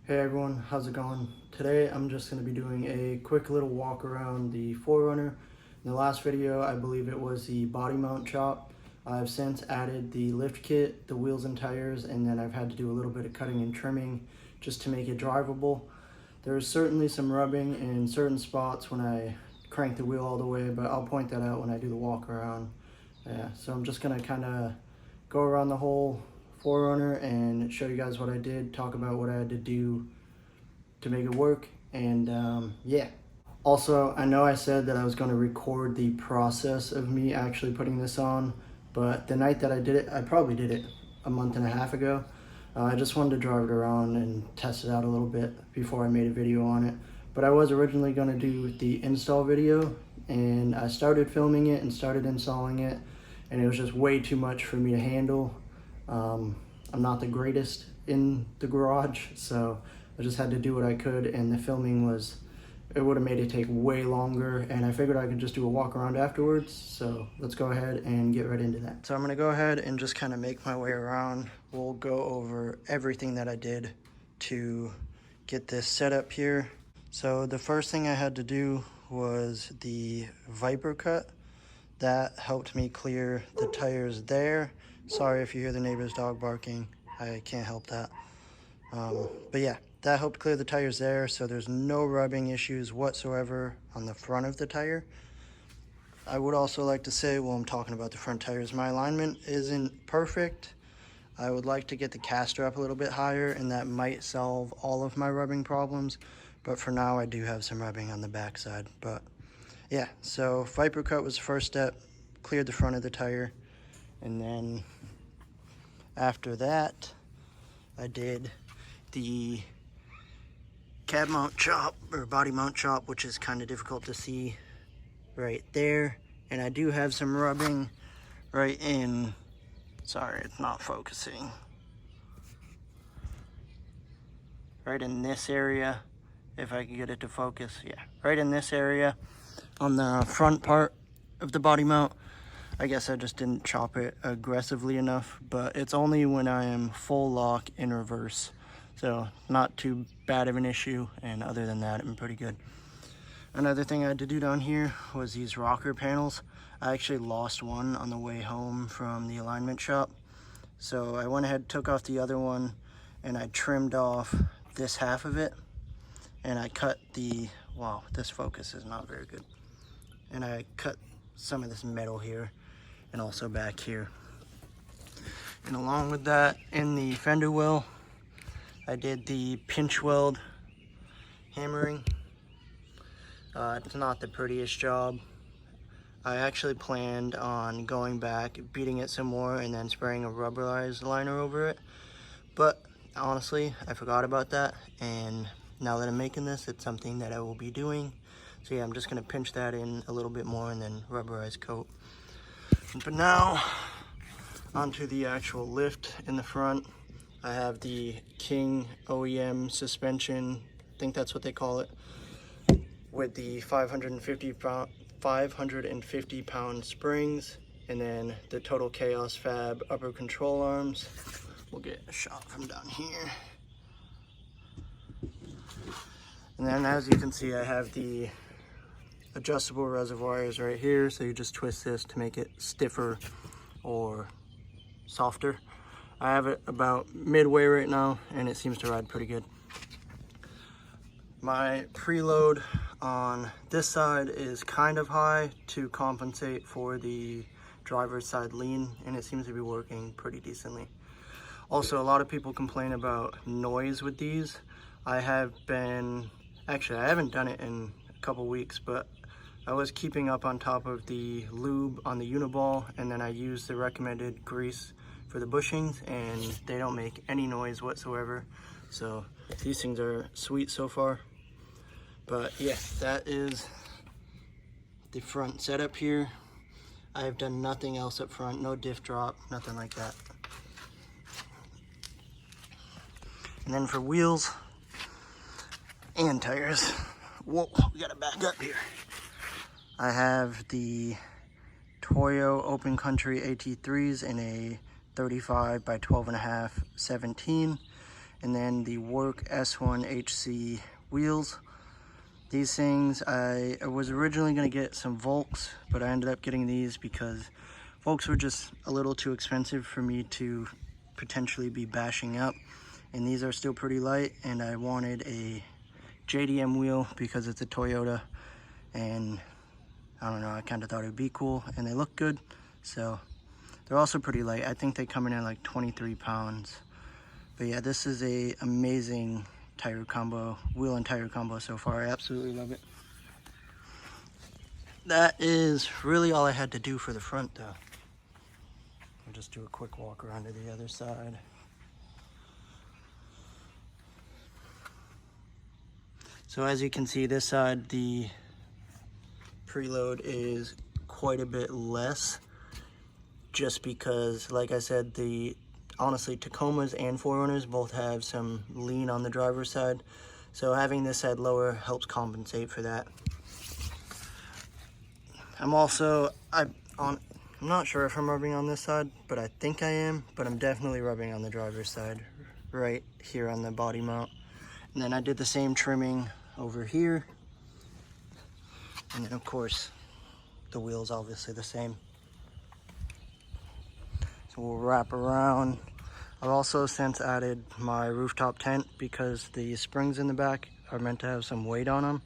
Hey everyone, how's it going? Today I'm just going to be doing a quick little walk around the 4Runner. In the last video, I believe it was the body mount chop. I've since added the lift kit, the wheels and tires, and then I've had to do a little bit of cutting and trimming just to make it drivable. There's certainly some rubbing in certain spots when I crank the wheel all the way, but I'll point that out when I do the walk around. Yeah, so I'm just going to kind of go around the whole 4Runner and show you guys what I did, talk about what I had to do to make it work, and yeah. Also, I know I said that I was going to record the process of me actually putting this on, but the night that I did it, I probably did it a month and a half ago. I just wanted to drive it around and test it out a little bit before I made a video on it. But I was originally going to do the install video, and I started filming it and started installing it, and it was just way too much for me to handle. I'm not the greatest in the garage, so I just had to do what I could, and the filming it would have made it take way longer, and I figured I could just do a walk around afterwards. So let's go ahead and get right into that. So I'm gonna go ahead and just kind of make my way around. We'll go over everything that I did to get this set up here. So the first thing I had to do was the Viper cut. That helped me clear the tires there. Sorry if you hear the neighbor's dog barking. I can't help that. But yeah, that helped clear the tires there, so there's no rubbing issues whatsoever on the front of the tire. I would also like to say, while I'm talking about the front tires, my alignment isn't perfect. I would like to get the caster up a little bit higher, and that might solve all of my rubbing problems. But for now, I do have some rubbing on the backside. But yeah, so Viper cut was the first step, cleared the front of the tire, and then after that, I did the cab mount chop, or body mount chop, which is kind of difficult to see right there. And I do have some rubbing right in, sorry, it's not focusing, right in this area, if I can get it to focus. Yeah, right in this area on the front part of the body mount. I guess I just didn't chop it aggressively enough, but it's only when I am full lock in reverse. So not too bad of an issue, and other than that, I'm pretty good. Another thing I had to do down here was these rocker panels. I actually lost one on the way home from the alignment shop. So I went ahead, took off the other one, and I trimmed off this half of it. And I cut the, wow, this focus is not very good. And I cut some of this metal here and also back here. And along with that, in the fender well, I did the pinch weld hammering. It's not the prettiest job. I actually planned on going back, beating it some more, and then spraying a rubberized liner over it. But honestly, I forgot about that, and now that I'm making this, it's something that I will be doing. So yeah, I'm just gonna pinch that in a little bit more and then rubberize coat. But now, onto the actual lift in the front. I have the King OEM suspension, I think that's what they call it, with the 550 pound springs, and then the Total Chaos Fab upper control arms. We'll get a shot from down here. And then, as you can see, I have the adjustable reservoirs right here, so you just twist this to make it stiffer or softer. I have it about midway right now, and it seems to ride pretty good. My preload on this side is kind of high to compensate for the driver's side lean, and it seems to be working pretty decently. Also, a lot of people complain about noise with these. I haven't done it in a couple weeks, but I was keeping up on top of the lube on the uniball, and then I used the recommended grease for the bushings, and they don't make any noise whatsoever. So these things are sweet so far. But yeah, that is the front setup here. I have done nothing else up front, no diff drop, nothing like that. And then for wheels and tires, whoa, we gotta back up here. I have the Toyo Open Country AT3s in a 35 by 12.5 17, and then the Work S1 HC wheels. These things, I was originally going to get some Volks, but I ended up getting these because Volks were just a little too expensive for me to potentially be bashing up, and these are still pretty light, and I wanted a JDM wheel because it's a Toyota, and I don't know, I kind of thought it would be cool, and they look good, so they're also pretty light. I think they come in at like 23 pounds. But yeah, this is a amazing tire combo, wheel and tire combo so far. I absolutely love it. That is really all I had to do for the front though. I'll just do a quick walk around to the other side. So as you can see, this side, the preload is quite a bit less, just because, like I said, honestly, Tacomas and 4Runners both have some lean on the driver's side, so having this side lower helps compensate for that. I'm not sure if I'm rubbing on this side, but I think I am, but I'm definitely rubbing on the driver's side right here on the body mount. And then I did the same trimming over here, and then of course the wheel's obviously the same. So we'll wrap around. I've also since added my rooftop tent because the springs in the back are meant to have some weight on them,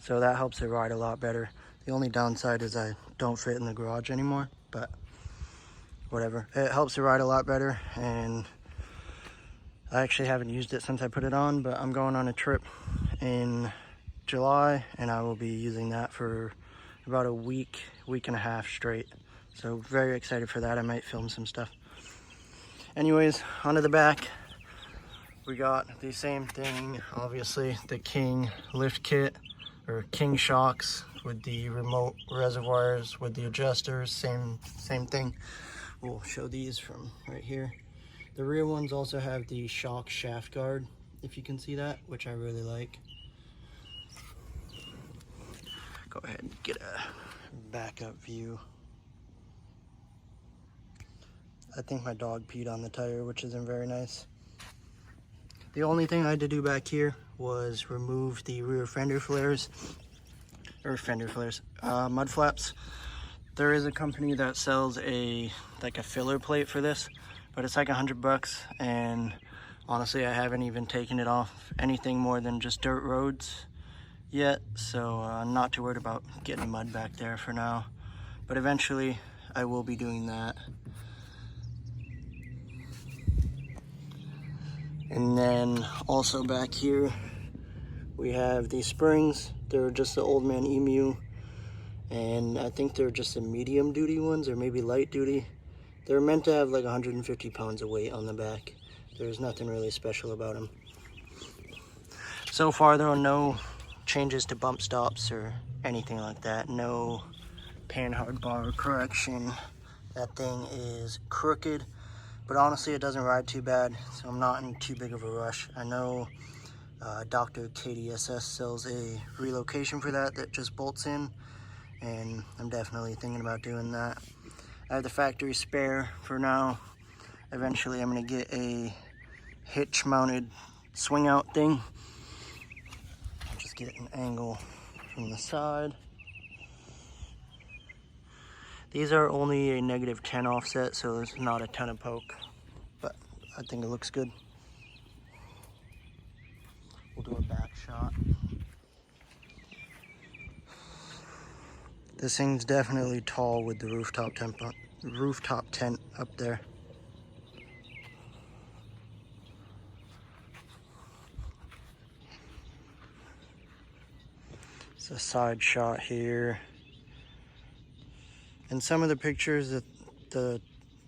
so that helps it ride a lot better. The only downside is I don't fit in the garage anymore, but whatever. It helps it ride a lot better, and I actually haven't used it since I put it on, but I'm going on a trip in July, and I will be using that for about a week and a half straight. So very excited for that. I might film some stuff. Anyways, onto the back. We got the same thing, obviously, the King lift kit, or King shocks with the remote reservoirs with the adjusters, same thing. We'll show these from right here. The rear ones also have the shock shaft guard, if you can see that, which I really like. Go ahead and get a backup view. I think my dog peed on the tire, which isn't very nice. The only thing I had to do back here was remove the rear fender flares, mud flaps. There is a company that sells like a filler plate for this, but it's like $100, and honestly I haven't even taken it off anything more than just dirt roads yet, so I'm not too worried about getting mud back there for now, but eventually I will be doing that. And then also back here we have these springs. They're just the Old Man Emu, and I think they're just the medium duty ones, or maybe light duty. They're meant to have like 150 pounds of weight on the back. There's nothing really special about them. So far there are no changes to bump stops or anything like that. No panhard bar correction. That thing is crooked, but honestly it doesn't ride too bad, so I'm not in too big of a rush. I know Dr. KDSS sells a relocation for that just bolts in, and I'm definitely thinking about doing that. I have the factory spare for now. Eventually I'm going to get a hitch mounted swing out thing. I'll just get an angle from the side. These are only a -10 offset, so there's not a ton of poke, but I think it looks good. We'll do a back shot. This thing's definitely tall with the rooftop tent up there. It's a side shot here. In some of the pictures, the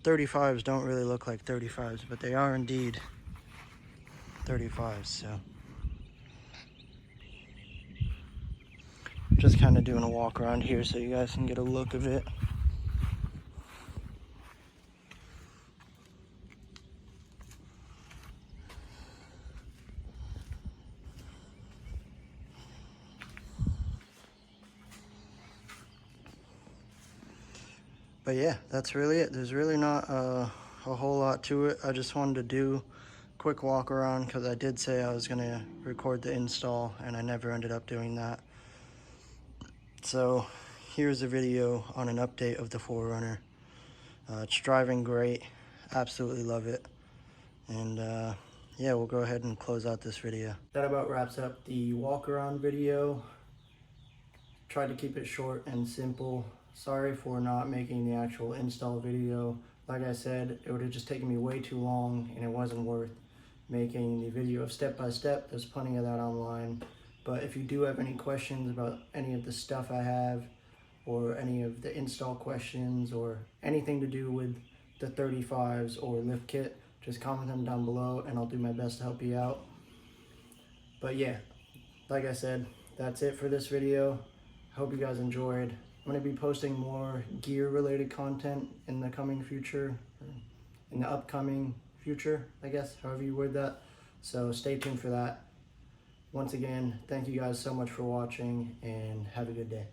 35's don't really look like 35's, but they are indeed 35's, so. Just kind of doing a walk around here so you guys can get a look of it. But yeah, that's really it. There's really not a whole lot to it. I just wanted to do a quick walk around because I did say I was going to record the install and I never ended up doing that. So here's a video on an update of the 4Runner. It's driving great, absolutely love it. And yeah, we'll go ahead and close out this video. That about wraps up the walk around video. Tried to keep it short and simple. Sorry for not making the actual install video. Like I said, it would have just taken me way too long and it wasn't worth making the video of step by step. There's plenty of that online. But if you do have any questions about any of the stuff I have, or any of the install questions, or anything to do with the 35's or lift kit, just comment them down below and I'll do my best to help you out. But yeah, like I said, that's it for this video. Hope you guys enjoyed. I'm going to be posting more gear related content in the coming future, in the upcoming future, I guess, however you word that. So stay tuned for that. Once again, thank you guys so much for watching and have a good day.